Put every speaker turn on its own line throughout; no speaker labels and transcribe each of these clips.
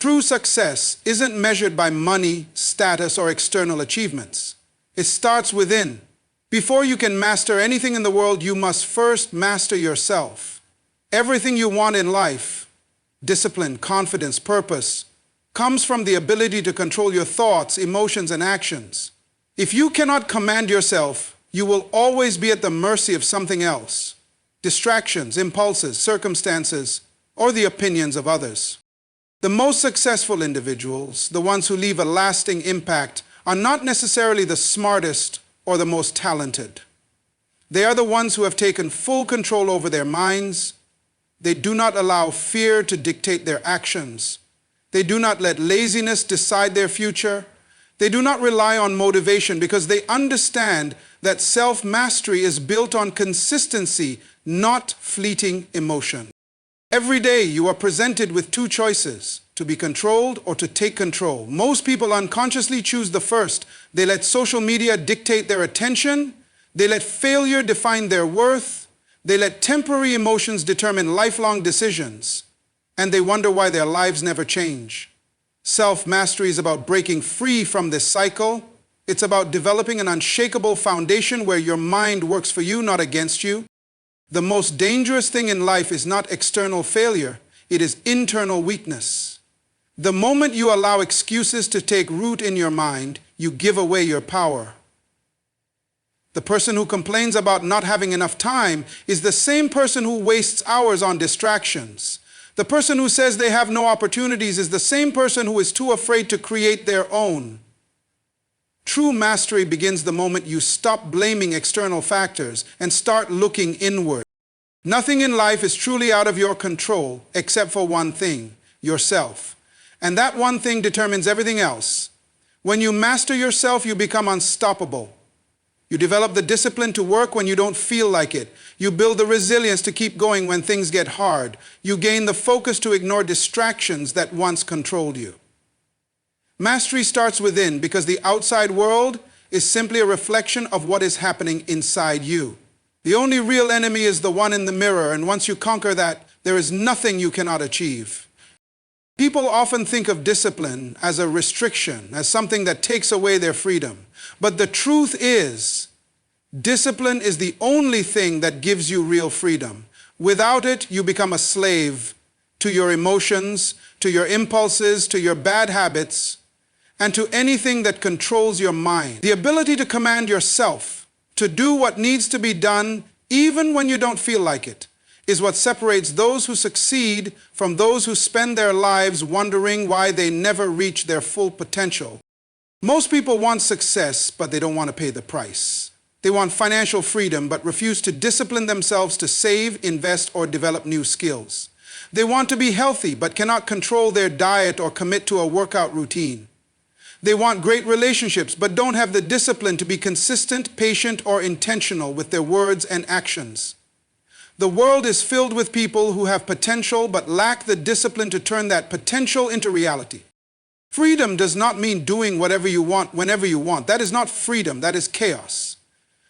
True success isn't measured by money, status, or external achievements. It starts within. Before you can master anything in the world, you must first master yourself. Everything you want in life, discipline, confidence, purpose, comes from the ability to control your thoughts, emotions, and actions. If you cannot command yourself, you will always be at the mercy of something else. Distractions, impulses, circumstances, or the opinions of others. The most successful individuals, the ones who leave a lasting impact, are not necessarily the smartest or the most talented. They are the ones who have taken full control over their minds. They do not allow fear to dictate their actions. They do not let laziness decide their future. They do not rely on motivation because they understand that self-mastery is built on consistency, not fleeting emotion. Every day you are presented with two choices, to be controlled or to take control. Most people unconsciously choose the first. They let social media dictate their attention. They let failure define their worth. They let temporary emotions determine lifelong decisions. And they wonder why their lives never change. Self-mastery is about breaking free from this cycle. It's about developing an unshakable foundation where your mind works for you, not against you. The most dangerous thing in life is not external failure, it is internal weakness. The moment you allow excuses to take root in your mind, you give away your power. The person who complains about not having enough time is the same person who wastes hours on distractions. The person who says they have no opportunities is the same person who is too afraid to create their own. True mastery begins the moment you stop blaming external factors and start looking inward. Nothing in life is truly out of your control except for one thing, yourself. And that one thing determines everything else. When you master yourself, you become unstoppable. You develop the discipline to work when you don't feel like it. You build the resilience to keep going when things get hard. You gain the focus to ignore distractions that once controlled you. Mastery starts within because the outside world is simply a reflection of what is happening inside you. The only real enemy is the one in the mirror, and once you conquer that, there is nothing you cannot achieve. People often think of discipline as a restriction, as something that takes away their freedom. But the truth is, discipline is the only thing that gives you real freedom. Without it, you become a slave to your emotions, to your impulses, to your bad habits, and to anything that controls your mind. The ability to command yourself, to do what needs to be done, even when you don't feel like it, is what separates those who succeed from those who spend their lives wondering why they never reach their full potential. Most people want success, but they don't want to pay the price. They want financial freedom, but refuse to discipline themselves to save, invest, or develop new skills. They want to be healthy, but cannot control their diet or commit to a workout routine. They want great relationships, but don't have the discipline to be consistent, patient, or intentional with their words and actions. The world is filled with people who have potential, but lack the discipline to turn that potential into reality. Freedom does not mean doing whatever you want, whenever you want. That is not freedom, that is chaos.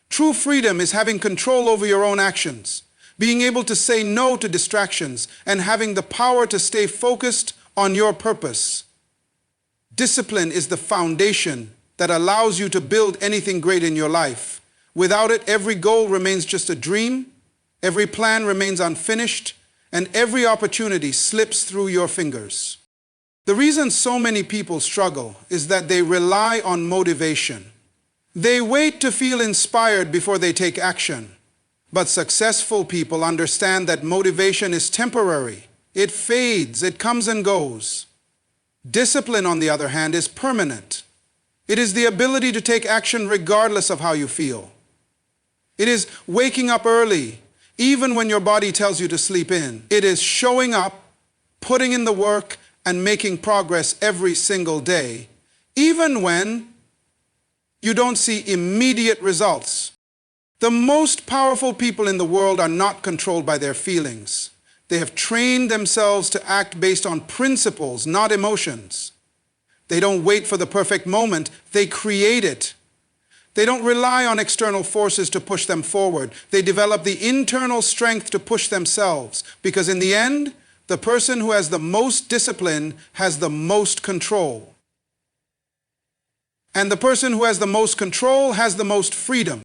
True freedom is having control over your own actions, being able to say no to distractions, and having the power to stay focused on your purpose. Discipline is the foundation that allows you to build anything great in your life. Without it, every goal remains just a dream, every plan remains unfinished, and every opportunity slips through your fingers. The reason so many people struggle is that they rely on motivation. They wait to feel inspired before they take action. But successful people understand that motivation is temporary. It fades, it comes and goes. Discipline, on the other hand, is permanent. It is the ability to take action regardless of how you feel. It is waking up early, even when your body tells you to sleep in. It is showing up, putting in the work, and making progress every single day, even when you don't see immediate results. The most powerful people in the world are not controlled by their feelings. They have trained themselves to act based on principles, not emotions. They don't wait for the perfect moment, they create it. They don't rely on external forces to push them forward. They develop the internal strength to push themselves, because in the end, The person who has the most discipline has the most control. And the person who has the most control has the most freedom.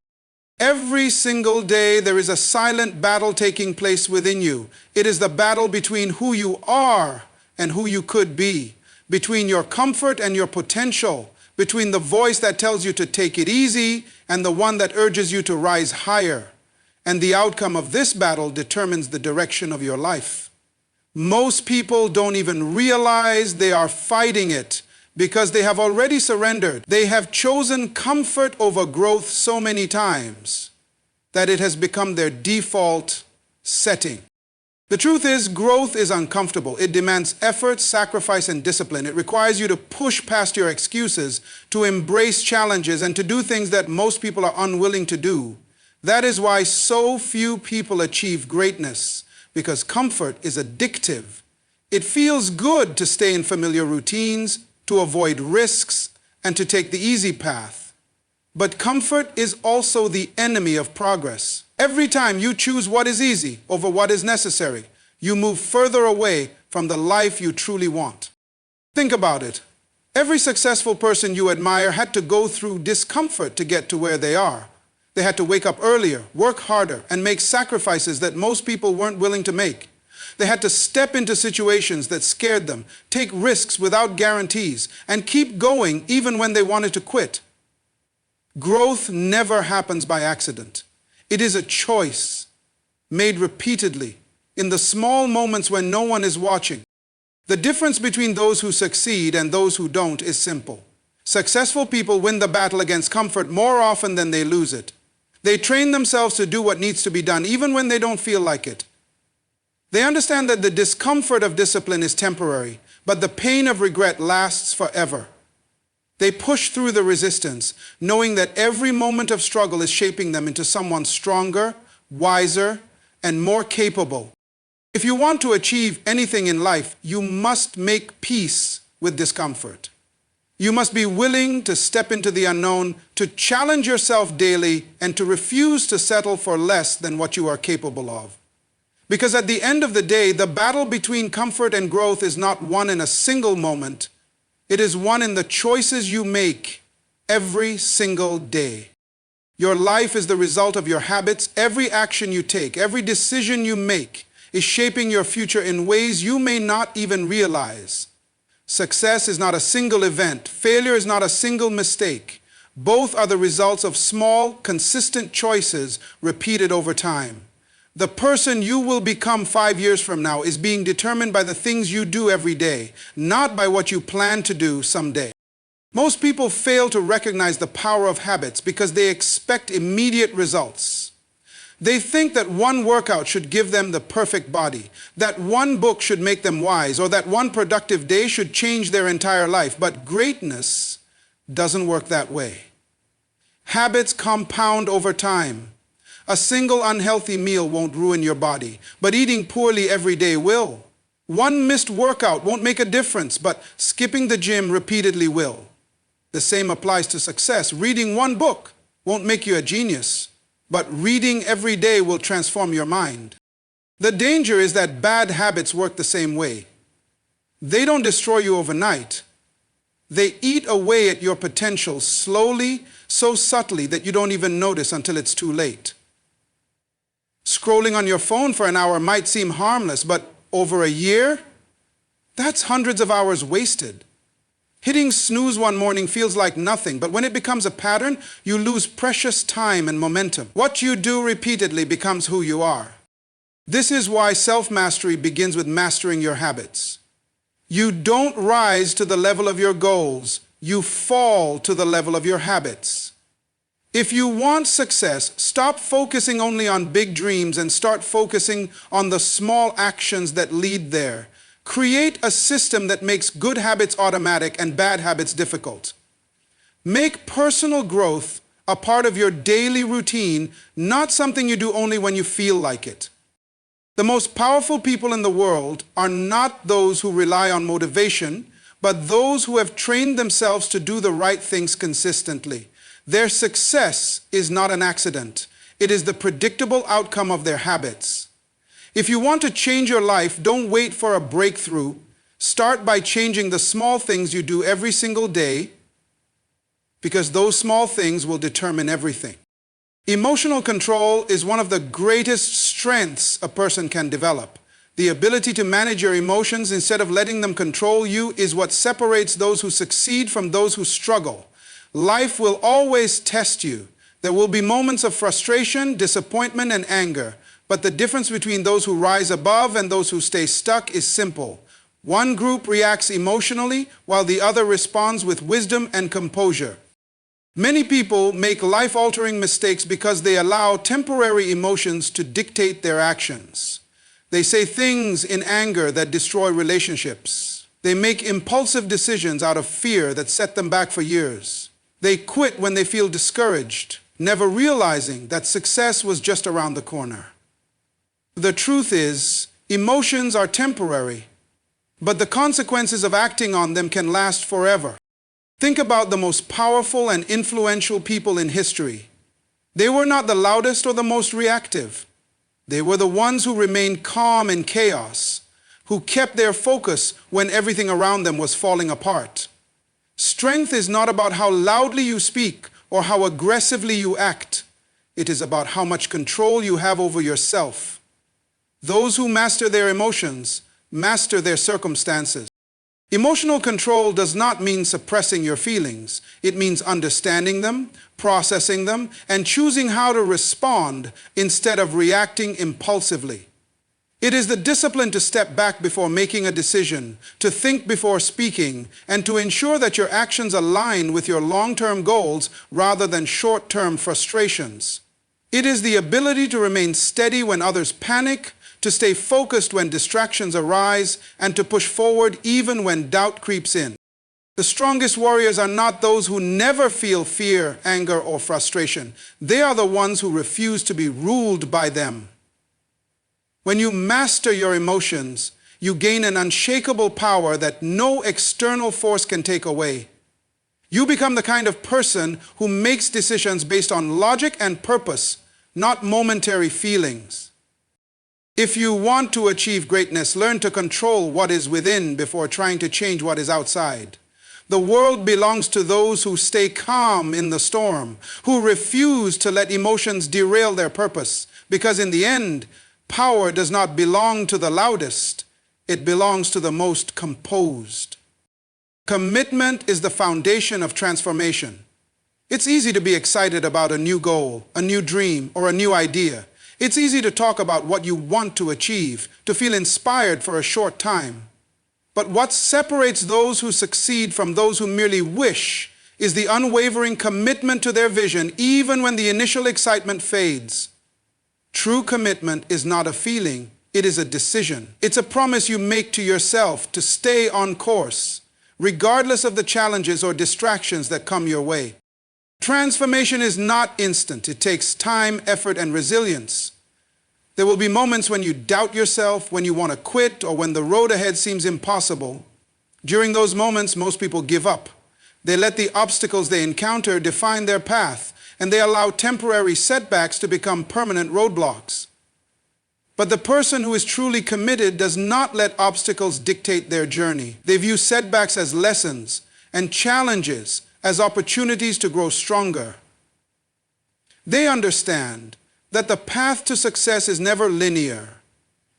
Every single day there is a silent battle taking place within you. It is the battle between who you are and who you could be, between your comfort and your potential, between the voice that tells you to take it easy and the one that urges you to rise higher. And the outcome of this battle determines the direction of your life. Most people don't even realize they are fighting it because they have already surrendered. They have chosen comfort over growth so many times that it has become their default setting. The truth is, growth is uncomfortable. It demands effort, sacrifice, and discipline. It requires you to push past your excuses, to embrace challenges, and to do things that most people are unwilling to do. That is why so few people achieve greatness, because comfort is addictive. It feels good to stay in familiar routines, to avoid risks, and to take the easy path. But comfort is also the enemy of progress. Every time you choose what is easy over what is necessary, you move further away from the life you truly want. Think about it. Every successful person you admire had to go through discomfort to get to where they are. They had to wake up earlier, work harder, and make sacrifices that most people weren't willing to make. They had to step into situations that scared them, take risks without guarantees, and keep going even when they wanted to quit. Growth never happens by accident. It is a choice made repeatedly in the small moments when no one is watching. The difference between those who succeed and those who don't is simple. Successful people win the battle against comfort more often than they lose it. They train themselves to do what needs to be done even when they don't feel like it. They understand that the discomfort of discipline is temporary, but the pain of regret lasts forever. They push through the resistance, knowing that every moment of struggle is shaping them into someone stronger, wiser, and more capable. If you want to achieve anything in life, you must make peace with discomfort. You must be willing to step into the unknown, to challenge yourself daily, and to refuse to settle for less than what you are capable of. Because at the end of the day, the battle between comfort and growth is not won in a single moment. It is won in the choices you make every single day. Your life is the result of your habits. Every action you take, every decision you make is shaping your future in ways you may not even realize. Success is not a single event. Failure is not a single mistake. Both are the results of small, consistent choices repeated over time. The person you will become 5 years from now is being determined by the things you do every day, not by what you plan to do someday. Most people fail to recognize the power of habits because they expect immediate results. They think that one workout should give them the perfect body, that one book should make them wise, or that one productive day should change their entire life. But greatness doesn't work that way. Habits compound over time. A single unhealthy meal won't ruin your body, but eating poorly every day will. One missed workout won't make a difference, but skipping the gym repeatedly will. The same applies to success. Reading one book won't make you a genius, but reading every day will transform your mind. The danger is that bad habits work the same way. They don't destroy you overnight. They eat away at your potential slowly, so subtly that you don't even notice until it's too late. Scrolling on your phone for an hour might seem harmless, but over a year, that's hundreds of hours wasted. Hitting snooze one morning feels like nothing, but when it becomes a pattern, you lose precious time and momentum. What you do repeatedly becomes who you are. This is why self-mastery begins with mastering your habits. You don't rise to the level of your goals, you fall to the level of your habits. If you want success, stop focusing only on big dreams and start focusing on the small actions that lead there. Create a system that makes good habits automatic and bad habits difficult. Make personal growth a part of your daily routine, not something you do only when you feel like it. The most powerful people in the world are not those who rely on motivation, but those who have trained themselves to do the right things consistently. Their success is not an accident. It is the predictable outcome of their habits. If you want to change your life, don't wait for a breakthrough. Start by changing the small things you do every single day, because those small things will determine everything. Emotional control is one of the greatest strengths a person can develop. The ability to manage your emotions instead of letting them control you is what separates those who succeed from those who struggle. Life will always test you. There will be moments of frustration, disappointment, and anger. But the difference between those who rise above and those who stay stuck is simple. One group reacts emotionally, while the other responds with wisdom and composure. Many people make life-altering mistakes because they allow temporary emotions to dictate their actions. They say things in anger that destroy relationships. They make impulsive decisions out of fear that set them back for years. They quit when they feel discouraged, never realizing that success was just around the corner. The truth is, emotions are temporary, but the consequences of acting on them can last forever. Think about the most powerful and influential people in history. They were not the loudest or the most reactive. They were the ones who remained calm in chaos, who kept their focus when everything around them was falling apart. Strength is not about how loudly you speak or how aggressively you act. It is about how much control you have over yourself. Those who master their emotions master their circumstances. Emotional control does not mean suppressing your feelings. It means understanding them, processing them, and choosing how to respond instead of reacting impulsively. It is the discipline to step back before making a decision, to think before speaking, and to ensure that your actions align with your long-term goals rather than short-term frustrations. It is the ability to remain steady when others panic, to stay focused when distractions arise, and to push forward even when doubt creeps in. The strongest warriors are not those who never feel fear, anger, or frustration. They are the ones who refuse to be ruled by them. When you master your emotions, you gain an unshakable power that no external force can take away. You become the kind of person who makes decisions based on logic and purpose, not momentary feelings. If you want to achieve greatness, learn to control what is within before trying to change what is outside. The world belongs to those who stay calm in the storm, who refuse to let emotions derail their purpose, because in the end, power does not belong to the loudest, it belongs to the most composed. Commitment is the foundation of transformation. It's easy to be excited about a new goal, a new dream, or a new idea. It's easy to talk about what you want to achieve, to feel inspired for a short time. But what separates those who succeed from those who merely wish is the unwavering commitment to their vision, even when the initial excitement fades. True commitment is not a feeling, it is a decision. It's a promise you make to yourself to stay on course, regardless of the challenges or distractions that come your way. Transformation is not instant. It takes time, effort, and resilience. There will be moments when you doubt yourself, when you want to quit, or when the road ahead seems impossible. During those moments, most people give up. They let the obstacles they encounter define their path, and they allow temporary setbacks to become permanent roadblocks. But the person who is truly committed does not let obstacles dictate their journey. They view setbacks as lessons and challenges as opportunities to grow stronger. They understand that the path to success is never linear,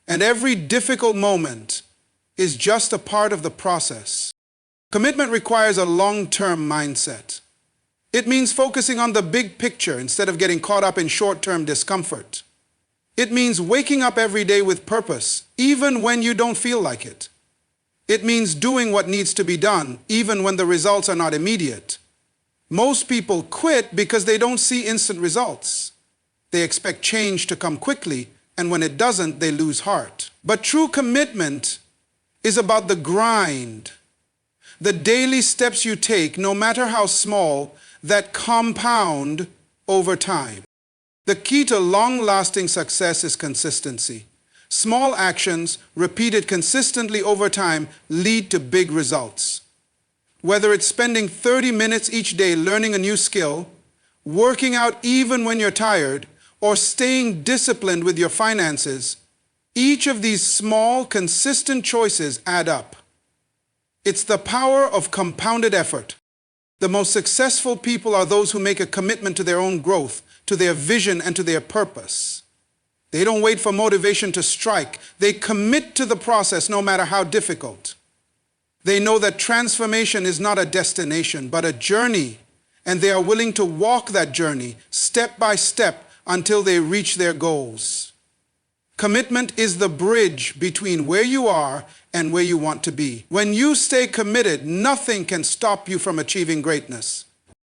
and every difficult moment is just a part of the process. Commitment requires a long-term mindset. It means focusing on the big picture instead of getting caught up in short-term discomfort. It means waking up every day with purpose, even when you don't feel like it. It means doing what needs to be done, even when the results are not immediate. Most people quit because they don't see instant results. They expect change to come quickly, and when it doesn't, they lose heart. But true commitment is about the grind, the daily steps you take, no matter how small, that compound over time. The key to long-lasting success is consistency. Small actions, repeated consistently over time, lead to big results. Whether it's spending 30 minutes each day learning a new skill, working out even when you're tired, or staying disciplined with your finances, Each of these small, consistent choices add up. It's the power of compounded effort. The most successful people are those who make a commitment to their own growth, to their vision, and to their purpose. They don't wait for motivation to strike. They commit to the process no matter how difficult. They know that transformation is not a destination, but a journey, and they are willing to walk that journey step by step until they reach their goals. Commitment is the bridge between where you are and where you want to be. When you stay committed, nothing can stop you from achieving greatness.